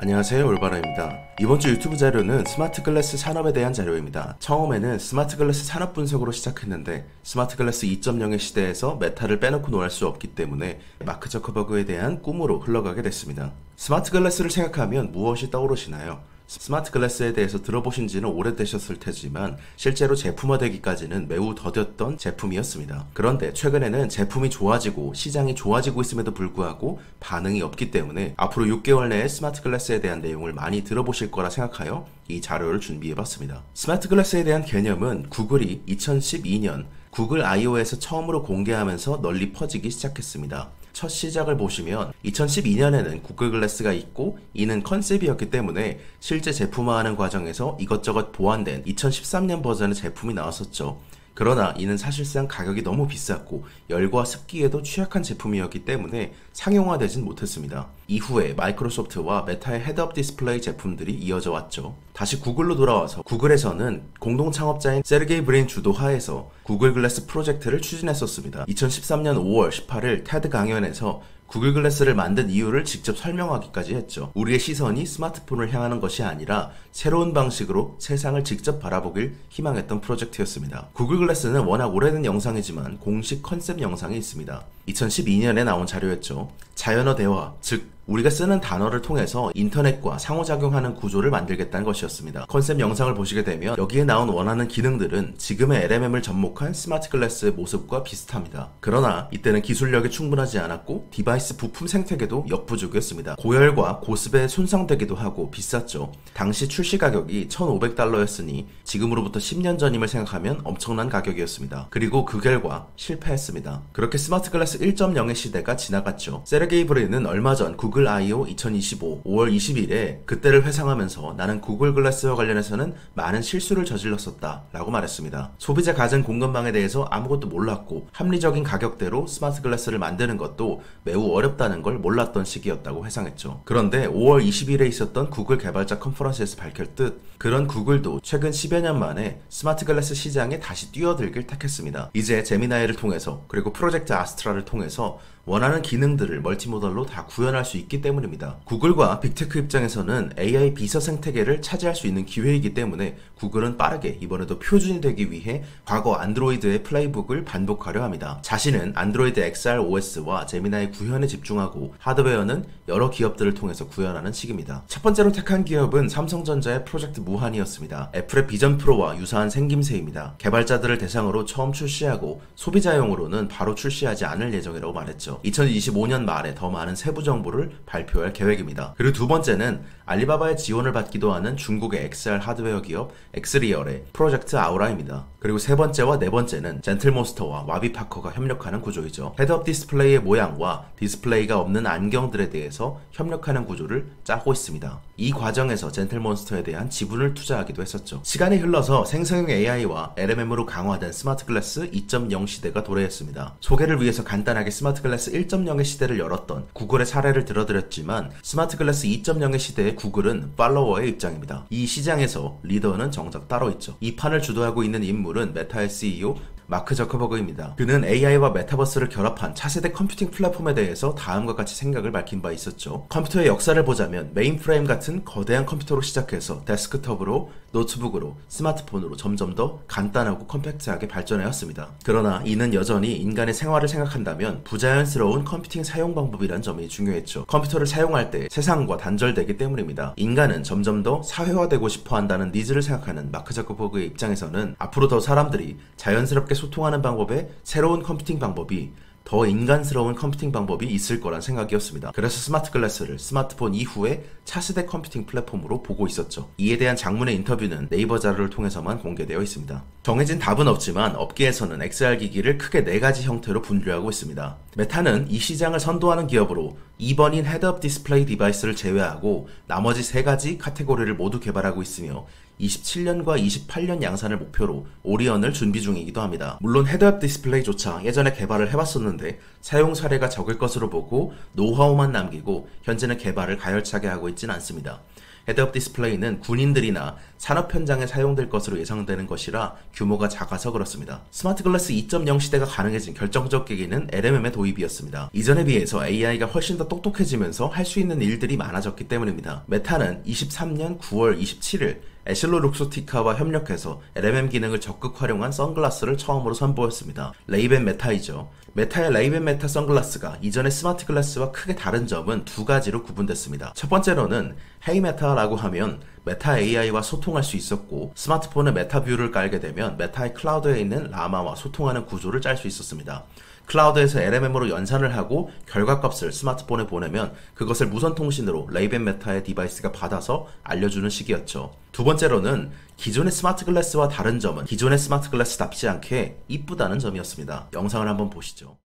안녕하세요, 올바라입니다. 이번 주 유튜브 자료는 스마트 글래스 산업에 대한 자료입니다. 처음에는 스마트 글래스 산업 분석으로 시작했는데 스마트 글래스 2.0의 시대에서 메타를 빼놓고 놀 수 없기 때문에 마크 저커버그에 대한 꿈으로 흘러가게 됐습니다. 스마트 글래스를 생각하면 무엇이 떠오르시나요? 스마트 글래스에 대해서 들어보신 지는 오래되셨을 테지만 실제로 제품화되기까지는 매우 더뎠던 제품이었습니다. 그런데 최근에는 제품이 좋아지고 시장이 좋아지고 있음에도 불구하고 반응이 없기 때문에 앞으로 6개월 내에 스마트 글래스에 대한 내용을 많이 들어보실 거라 생각하여 이 자료를 준비해봤습니다. 스마트 글래스에 대한 개념은 구글이 2012년 구글 I/O에서 처음으로 공개하면서 널리 퍼지기 시작했습니다. 첫 시작을 보시면 2012년에는 구글 글래스가 있고 이는 컨셉이었기 때문에 실제 제품화하는 과정에서 이것저것 보완된 2013년 버전의 제품이 나왔었죠. 그러나 이는 사실상 가격이 너무 비쌌고 열과 습기에도 취약한 제품이었기 때문에 상용화되진 못했습니다. 이후에 마이크로소프트와 메타의 헤드업 디스플레이 제품들이 이어져 왔죠. 다시 구글로 돌아와서 구글에서는 공동 창업자인 세르게이 브린 주도하에서 구글 글래스 프로젝트를 추진했었습니다. 2013년 5월 18일 테드 강연에서 구글 글래스를 만든 이유를 직접 설명하기까지 했죠. 우리의 시선이 스마트폰을 향하는 것이 아니라 새로운 방식으로 세상을 직접 바라보길 희망했던 프로젝트였습니다. 구글 글래스는 워낙 오래된 영상이지만 공식 컨셉 영상이 있습니다. 2012년에 나온 자료였죠. 자연어 대화, 즉 우리가 쓰는 단어를 통해서 인터넷과 상호작용하는 구조를 만들겠다는 것이었습니다. 컨셉 영상을 보시게 되면 여기에 나온 원하는 기능들은 지금의 LMM을 접목한 스마트 글래스의 모습과 비슷합니다. 그러나 이때는 기술력이 충분하지 않았고 디바이스 부품 생태계도 역부족이었습니다. 고열과 고습에 손상되기도 하고 비쌌죠. 당시 출시 가격이 $1,500였으니 지금으로부터 10년 전임을 생각하면 엄청난 가격이었습니다. 그리고 그 결과 실패했습니다. 그렇게 스마트 글래스 1.0의 시대가 지나갔죠. 세르게이 브린은 얼마 전 구글 I/O 2025 5월 20일에 그때를 회상하면서 나는 구글 글래스와 관련해서는 많은 실수를 저질렀었다 라고 말했습니다. 소비자 가전 공급망에 대해서 아무것도 몰랐고 합리적인 가격대로 스마트 글래스를 만드는 것도 매우 어렵다는 걸 몰랐던 시기였다고 회상했죠. 그런데 5월 20일에 있었던 구글 개발자 컨퍼런스에서 밝혔듯 그런 구글도 최근 10여 년 만에 스마트 글래스 시장에 다시 뛰어들길 택했습니다. 이제 제미나이를 통해서 그리고 프로젝트 아스트라를 통해서 원하는 기능들을 멀티모델로 다 구현할 수 있기 때문입니다. 구글과 빅테크 입장에서는 AI 비서 생태계를 차지할 수 있는 기회이기 때문에 구글은 빠르게 이번에도 표준이 되기 위해 과거 안드로이드의 플레이북을 반복하려 합니다. 자신은 안드로이드 XR OS와 제미나이 구현에 집중하고 하드웨어는 여러 기업들을 통해서 구현하는 시기입니다. 첫 번째로 택한 기업은 삼성전자의 프로젝트 무한이었습니다. 애플의 비전 프로와 유사한 생김새입니다. 개발자들을 대상으로 처음 출시하고 소비자용으로는 바로 출시하지 않을 예정이라고 말했죠. 2025년 말에 더 많은 세부 정보를 발표할 계획입니다. 그리고 두 번째는 알리바바의 지원을 받기도 하는 중국의 XR 하드웨어 기업 엑스리얼의 프로젝트 아우라입니다. 그리고 세 번째와 네 번째는 젠틀몬스터와 와비파커가 협력하는 구조이죠. 헤드업 디스플레이의 모양과 디스플레이가 없는 안경들에 대해서 협력하는 구조를 짜고 있습니다. 이 과정에서 젠틀몬스터에 대한 지분을 투자하기도 했었죠. 시간이 흘러서 생성형 AI와 LMM으로 강화된 스마트 글래스 2.0 시대가 도래했습니다. 소개를 위해서 간단하게 스마트 글래스 1.0의 시대를 열었던 구글의 사례를 들어드렸지만 스마트 글래스 2.0의 시대에 구글은 팔로워의 입장입니다. 이 시장에서 리더는 정작 따로 있죠. 이 판을 주도하고 있는 인물은 메타의 CEO 마크 저커버그입니다. 그는 AI와 메타버스를 결합한 차세대 컴퓨팅 플랫폼에 대해서 다음과 같이 생각을 밝힌 바 있었죠. 컴퓨터의 역사를 보자면 메인프레임 같은 거대한 컴퓨터로 시작해서 데스크톱으로, 노트북으로, 스마트폰으로 점점 더 간단하고 컴팩트하게 발전해왔습니다. 그러나 이는 여전히 인간의 생활을 생각한다면 부자연스러운 컴퓨팅 사용 방법이란 점이 중요했죠. 컴퓨터를 사용할 때 세상과 단절되기 때문입니다. 인간은 점점 더 사회화되고 싶어 한다는 니즈를 생각하는 마크 저커버그의 입장에서는 앞으로 더 사람들이 자연스럽게 소통하는 방법에 새로운 컴퓨팅 방법이 더 인간스러운 컴퓨팅 방법이 있을 거란 생각이었습니다. 그래서 스마트 글래스를 스마트폰 이후에 차세대 컴퓨팅 플랫폼으로 보고 있었죠. 이에 대한 장문의 인터뷰는 네이버 자료를 통해서만 공개되어 있습니다. 정해진 답은 없지만 업계에서는 XR 기기를 크게 4가지 형태로 분류하고 있습니다. 메타는 이 시장을 선도하는 기업으로 2번인 헤드업 디스플레이 디바이스를 제외하고 나머지 3가지 카테고리를 모두 개발하고 있으며 27년과 28년 양산을 목표로 오리언을 준비 중이기도 합니다. 물론 헤드업 디스플레이조차 예전에 개발을 해봤었는데 사용 사례가 적을 것으로 보고 노하우만 남기고 현재는 개발을 가열차게 하고 있지는 않습니다. 헤드업 디스플레이는 군인들이나 산업 현장에 사용될 것으로 예상되는 것이라 규모가 작아서 그렇습니다. 스마트 글래스 2.0 시대가 가능해진 결정적 계기는 LMM의 도입이었습니다. 이전에 비해서 AI가 훨씬 더 똑똑해지면서 할 수 있는 일들이 많아졌기 때문입니다. 메타는 23년 9월 27일 에실로룩소티카와 협력해서 LMM 기능을 적극 활용한 선글라스를 처음으로 선보였습니다. 레이벤 메타이죠. 메타의 레이벤 메타 선글라스가 이전의 스마트 글래스와 크게 다른 점은 두 가지로 구분됐습니다. 첫 번째로는 헤이 메타라고 하면 메타 AI와 소통할 수 있었고, 스마트폰에 메타 뷰를 깔게 되면 메타의 클라우드에 있는 라마와 소통하는 구조를 짤 수 있었습니다. 클라우드에서 LMM으로 연산을 하고 결과값을 스마트폰에 보내면 그것을 무선 통신으로 레이벤 메타의 디바이스가 받아서 알려주는 식이었죠. 두 번째로는 기존의 스마트 글래스와 다른 점은 기존의 스마트 글래스답지 않게 이쁘다는 점이었습니다. 영상을 한번 보시죠.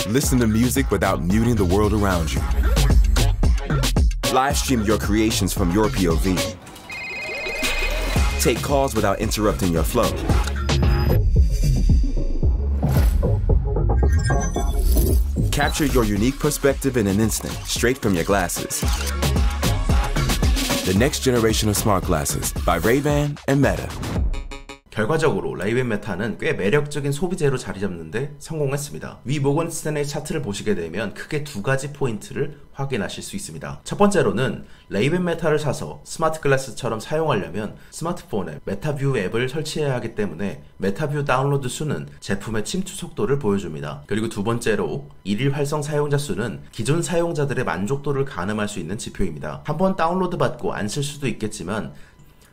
Listen to music without muting the world around you. Live stream your creations from your POV. Take calls without interrupting your flow. Capture your unique perspective in an instant, straight from your glasses. The next generation of smart glasses by Ray-Ban and Meta. 결과적으로 레이벤 메타는 꽤 매력적인 소비재로 자리 잡는데 성공했습니다. 위 모건 스탠레이 차트를 보시게 되면 크게 두 가지 포인트를 확인하실 수 있습니다. 첫 번째로는 레이벤 메타를 사서 스마트 글래스처럼 사용하려면 스마트폰에 메타뷰 앱을 설치해야 하기 때문에 메타뷰 다운로드 수는 제품의 침투 속도를 보여줍니다. 그리고 두 번째로 일일 활성 사용자 수는 기존 사용자들의 만족도를 가늠할 수 있는 지표입니다. 한번 다운로드 받고 안 쓸 수도 있겠지만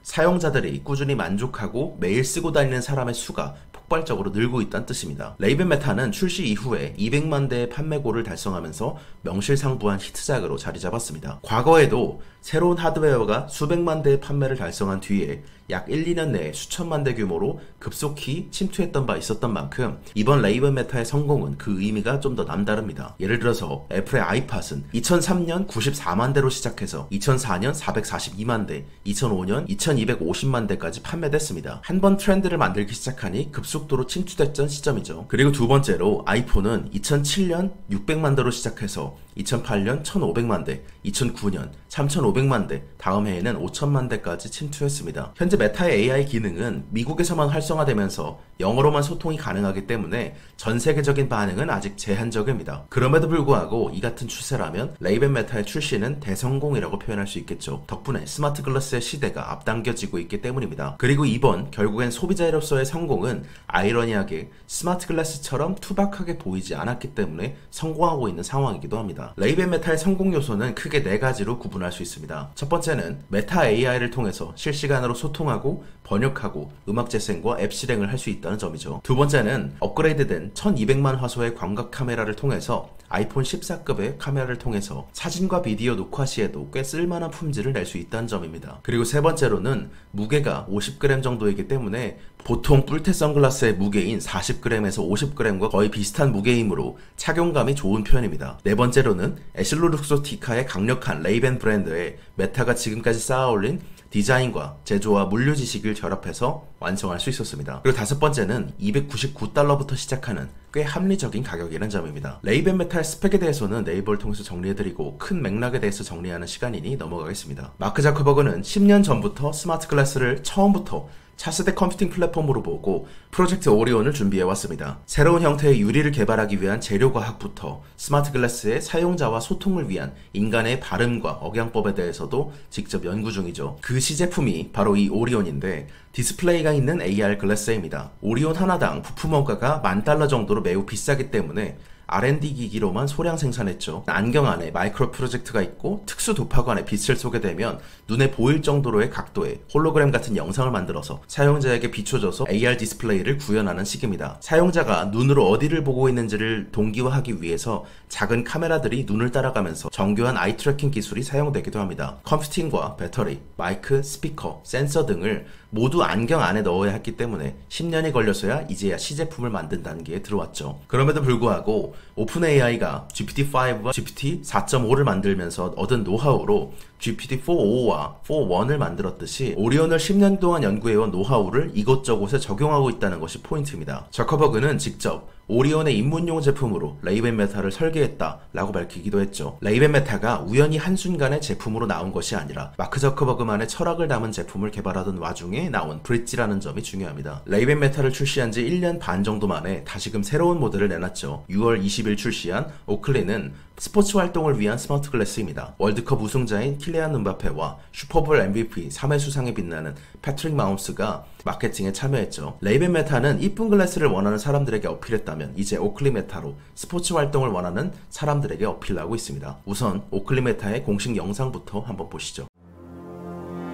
사용자들이 꾸준히 만족하고 매일 쓰고 다니는 사람의 수가 폭발적으로 늘고 있다는 뜻입니다. 레이벤 메타는 출시 이후에 200만 대의 판매고를 달성하면서 명실상부한 히트작으로 자리 잡았습니다. 과거에도 새로운 하드웨어가 수백만 대의 판매를 달성한 뒤에 약 1, 2년 내에 수천만 대 규모로 급속히 침투했던 바 있었던 만큼 이번 레이벤 메타의 성공은 그 의미가 좀 더 남다릅니다. 예를 들어서 애플의 아이팟은 2003년 94만 대로 시작해서 2004년 442만 대, 2005년 2250만 대까지 판매됐습니다. 한 번 트렌드를 만들기 시작하니 급속도로 침투됐던 시점이죠. 그리고 두 번째로 아이폰은 2007년 600만 대로 시작해서 2008년 1500만 대, 2009년 3500만 대, 다음 해에는 5000만 대까지 침투했습니다. 현재 메타의 AI 기능은 미국에서만 활성화되면서 영어로만 소통이 가능하기 때문에 전 세계적인 반응은 아직 제한적입니다. 그럼에도 불구하고 이 같은 추세라면 레이벤 메타의 출시는 대성공이라고 표현할 수 있겠죠. 덕분에 스마트 글래스의 시대가 앞당겨지고 있기 때문입니다. 그리고 이번 결국엔 소비자로서의 성공은 아이러니하게 스마트 글래스처럼 투박하게 보이지 않았기 때문에 성공하고 있는 상황이기도 합니다. 레이벤 메타의 성공 요소는 크게 네 가지로 구분할 수 있습니다. 첫 번째는 메타 AI를 통해서 실시간으로 소통하고 번역하고 음악 재생과 앱 실행을 할 수 있다는 점이죠. 두 번째는 업그레이드된 1200만 화소의 광각 카메라를 통해서 아이폰 14급의 카메라를 통해서 사진과 비디오 녹화 시에도 꽤 쓸만한 품질을 낼 수 있다는 점입니다. 그리고 세 번째로는 무게가 50g 정도이기 때문에 보통 뿔테 선글라스의 무게인 40g에서 50g과 거의 비슷한 무게이므로 착용감이 좋은 편입니다. 네 번째로는 에실로룩소티카의 강력한 레이벤 브랜드에 메타가 지금까지 쌓아올린 디자인과 제조와 물류 지식을 결합해서 완성할 수 있었습니다. 그리고 다섯 번째는 299달러부터 시작하는 꽤 합리적인 가격이라는 점입니다. 레이벤 메타의 스펙에 대해서는 네이버를 통해서 정리해드리고 큰 맥락에 대해서 정리하는 시간이니 넘어가겠습니다. 마크 자커버그는 10년 전부터 스마트 글래스를 처음부터 차세대 컴퓨팅 플랫폼으로 보고 프로젝트 오리온을 준비해왔습니다. 새로운 형태의 유리를 개발하기 위한 재료과학부터 스마트 글래스의 사용자와 소통을 위한 인간의 발음과 억양법에 대해서도 직접 연구 중이죠. 그 시제품이 바로 이 오리온인데 디스플레이가 있는 AR 글래스입니다. 오리온 하나당 부품 원가가 $10,000 정도로 매우 비싸기 때문에 R&D 기기로만 소량 생산했죠. 안경 안에 마이크로 프로젝트가 있고 특수 도파관에 빛을 쏘게 되면 눈에 보일 정도로의 각도의 홀로그램 같은 영상을 만들어서 사용자에게 비춰줘서 AR 디스플레이를 구현하는 식입니다. 사용자가 눈으로 어디를 보고 있는지를 동기화하기 위해서 작은 카메라들이 눈을 따라가면서 정교한 아이 트래킹 기술이 사용되기도 합니다. 컴퓨팅과 배터리, 마이크, 스피커, 센서 등을 모두 안경 안에 넣어야 했기 때문에 10년이 걸려서야 이제야 시제품을 만든 단계에 들어왔죠. 그럼에도 불구하고 오픈AI가 GPT-5와 GPT-4.5를 만들면서 얻은 노하우로 GPT-4.5와 4.1을 만들었듯이 오리온을 10년 동안 연구해온 노하우를 이곳저곳에 적용하고 있다는 것이 포인트입니다. 저커버그는 직접 오리온의 입문용 제품으로 레이벤 메타를 설계했다라고 밝히기도 했죠. 레이벤 메타가 우연히 한순간에 제품으로 나온 것이 아니라 마크 저커버그만의 철학을 담은 제품을 개발하던 와중에 나온 브릿지라는 점이 중요합니다. 레이벤 메타를 출시한 지 1년 반 정도 만에 다시금 새로운 모델을 내놨죠. 6월 20일 출시한 오클리는 스포츠 활동을 위한 스마트 글래스입니다. 월드컵 우승자인 킬리안 음바페와 슈퍼볼 MVP 3회 수상에 빛나는 패트릭 마홈스가 마케팅에 참여했죠. 레이벤 메타는 이쁜 글래스를 원하는 사람들에게 어필했다면 이제 오클리 메타로 스포츠 활동을 원하는 사람들에게 어필하고 있습니다. 우선 오클리 메타의 공식 영상부터 한번 보시죠.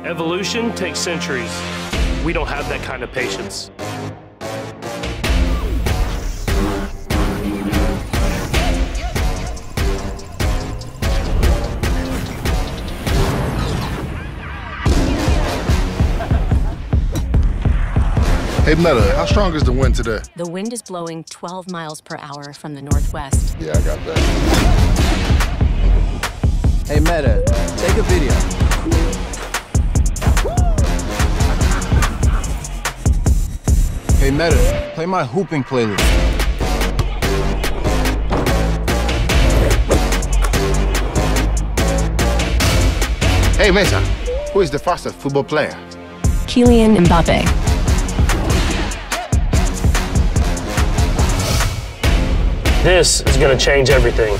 Evolution takes centuries. We don't have that kind of patience. Hey Meta, how strong is the wind today? The wind is blowing 12 miles per hour from the northwest. Yeah, I got that. Hey Meta, take a video. Hey Meta, play my hooping playlist. Hey Meta, who is the fastest football player? Kylian Mbappe. This is going to change everything.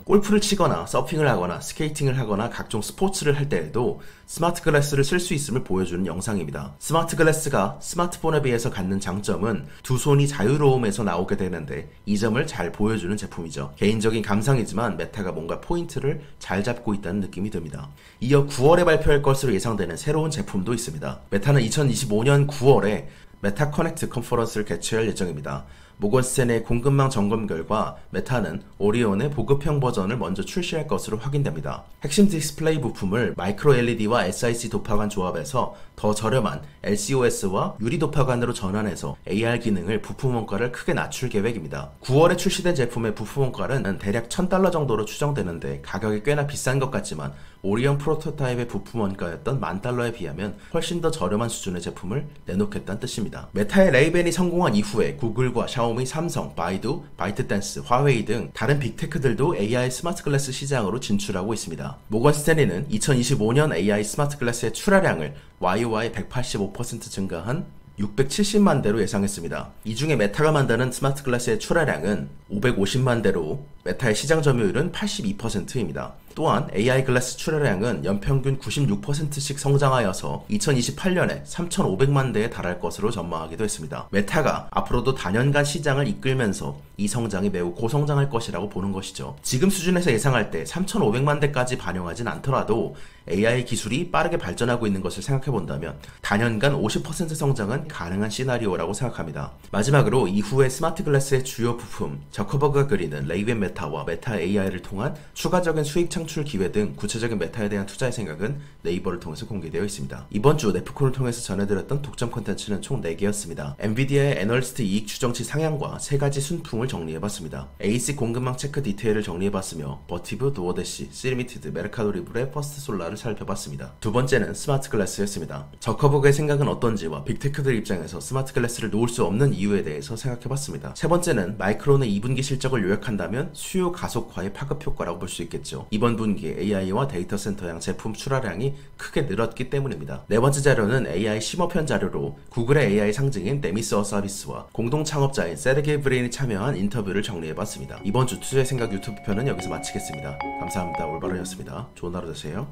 골프를 치거나 서핑을 하거나 스케이팅을 하거나 각종 스포츠를 할 때에도 스마트 글래스를 쓸 수 있음을 보여주는 영상입니다. 스마트 글래스가 스마트폰에 비해서 갖는 장점은 두 손이 자유로움에서 나오게 되는데 이 점을 잘 보여주는 제품이죠. 개인적인 감상이지만 메타가 뭔가 포인트를 잘 잡고 있다는 느낌이 듭니다. 이어 9월에 발표할 것으로 예상되는 새로운 제품도 있습니다. 메타는 2025년 9월에 메타 커넥트 컨퍼런스를 개최할 예정입니다. 모건스탠의 공급망 점검 결과 메타는 오리온의 보급형 버전을 먼저 출시할 것으로 확인됩니다. 핵심 디스플레이 부품을 마이크로 LED와 SiC 도파관 조합해서 더 저렴한 LCOS와 유리 도파관으로 전환해서 AR 기능을 부품 원가를 크게 낮출 계획입니다. 9월에 출시된 제품의 부품 원가는 대략 $1,000 정도로 추정되는데 가격이 꽤나 비싼 것 같지만 오리온 프로토타입의 부품 원가였던 $10,000에 비하면 훨씬 더 저렴한 수준의 제품을 내놓겠다는 뜻입니다. 메타의 레이벤이 성공한 이후에 구글과 샤오미, 삼성, 바이두, 바이트댄스, 화웨이 등 다른 빅테크들도 AI 스마트 글래스 시장으로 진출하고 있습니다. 모건 스탠리는 2025년 AI 스마트 글래스의 출하량을 YOY 185% 증가한 670만 대로 예상했습니다. 이 중에 메타가 만드는 스마트 글래스의 출하량은 550만 대로 메타의 시장 점유율은 82%입니다. 또한 AI 글래스 출하량은 연평균 96%씩 성장하여서 2028년에 3,500만 대에 달할 것으로 전망하기도 했습니다. 메타가 앞으로도 단연간 시장을 이끌면서 이 성장이 매우 고성장할 것이라고 보는 것이죠. 지금 수준에서 예상할 때 3,500만 대까지 반영하진 않더라도 AI 기술이 빠르게 발전하고 있는 것을 생각해 본다면 단연간 50% 성장은 가능한 시나리오라고 생각합니다. 마지막으로 이후에 스마트 글래스의 주요 부품, 저커버그가 그리는 레이벤 메타와 메타 AI를 통한 추가적인 수익 창출 기회 등 구체적인 메타에 대한 투자의 생각은 네이버를 통해서 공개되어 있습니다. 이번 주 네프콘을 통해서 전해드렸던 독점 콘텐츠는 총 4개였습니다. 엔비디아의 애널리스트 이익 추정치 상향과 3가지 순풍을 정리해봤습니다. AC 공급망 체크 디테일을 정리해봤으며 버티브, 도어대시, 시리미티드, 메르카도 리브레, 퍼스트 솔라를 살펴봤습니다. 두 번째는 스마트 글래스였습니다. 저커버그의 생각은 어떤지와 빅테크들 입장에서 스마트 글래스를 놓을 수 없는 이유에 대해서 생각해봤습니다. 세 번째는 마이크론의 2분기 실적을 요약한다면 수요 가속화의 파급 효과라고 볼 수 있겠죠. 이번 분기 AI와 데이터 센터형 제품 출하량이 크게 늘었기 때문입니다. 네 번째 자료는 AI 심어편 자료로 구글의 AI 상징인 데미스어 서비스와 공동 창업자인 세르게이 브린이 참여한 인터뷰를 정리해봤습니다. 이번 주 투자의 생각 유튜브 편은 여기서 마치겠습니다. 감사합니다. 올바른이었습니다. 좋은 하루 되세요.